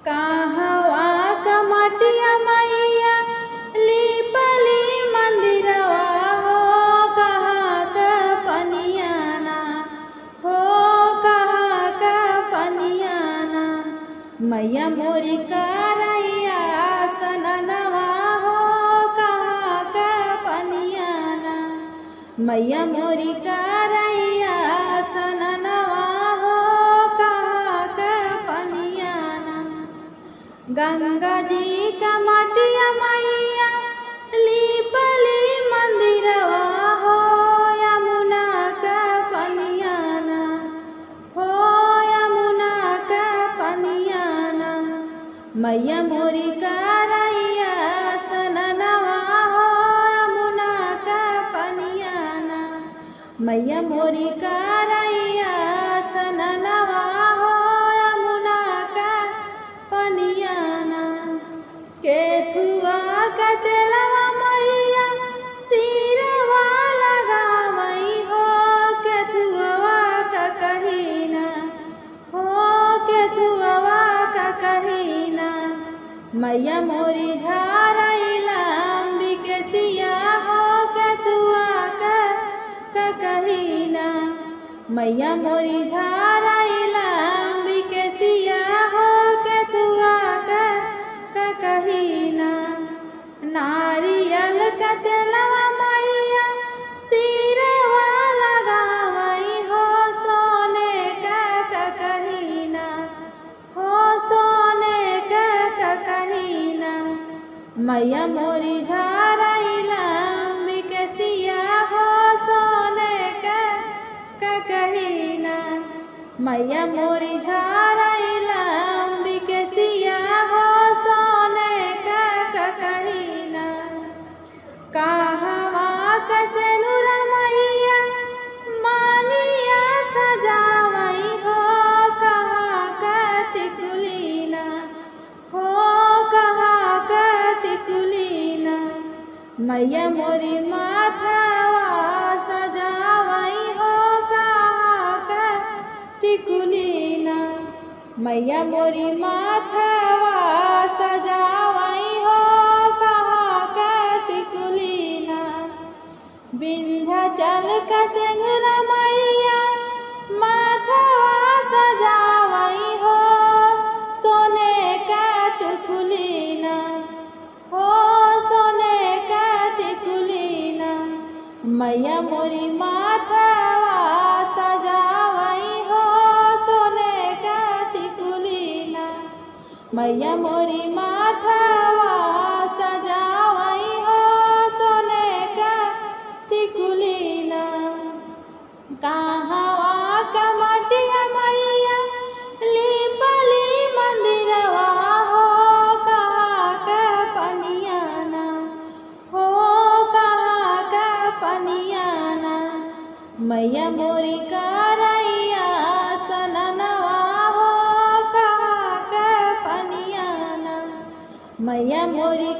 कहवा कमटिया मैया लिपली मंदिरवा हो कहाँ का पनियाना हो कहाँ का पनियाना मैया मोरी करैया सननवा हो कहाँ का पनियाना मैया मोरी करैया सननवा हो कहाँ का पनियाना गंगा जी का मटिया मैया लिपली मंदिरवा हो यमुना का पनियाना हो यमुना का पनियाना मैया मोरी करैया सननवा हो यमुना का पनियाना मैया मोरी करैया सननवा हो यमुना का पनियाना केथुआ का तेलवा मैया सिरवा लगावई हो केथुआ का कहीना हो केथुआ का कहीना मैया मोरी झारैला अंबिके सिया हो केथुआ का कहीना मैया मोरी झारैला अंबिके सिया हो केथुआ का कहीना नारियल का तेलवा मैया सिरवा लगावई हो सोने का कहीना हो सोने का कहीना मैया मोरी झारैला अंबिके सिया हो सोने का कहीना मैया मोरी झारैला अंबिके सिया हो सोने का कहीना कहवा कसे नूर मैया मांगिया सजावई हो कहाँ का टिकुलीना हो कहाँ का टिकुलीना मैया मोरी माथावा सजावई हो कहाँ का टिकुलीना मैया मोरी माथावा सजावई हो कहाँ का टिकुलीना विंध्याचल का सिंगरा मैया माथावा सजावई हो सोने का टिकुलीना हो सोने का टिकुलीना मैया मोरी माथावा सजावई हो सोने का टिकुलीना मैया मोरी माथावा सजावई हो सोने का टिकुलीना कहवा का मटिया मैया लिपली मंदिरवा हो कहाँ का पनियाना हो कहाँ का पनियाना मैया मोरी करैया सननवा हो कहाँ का पनियाना मैया मोरी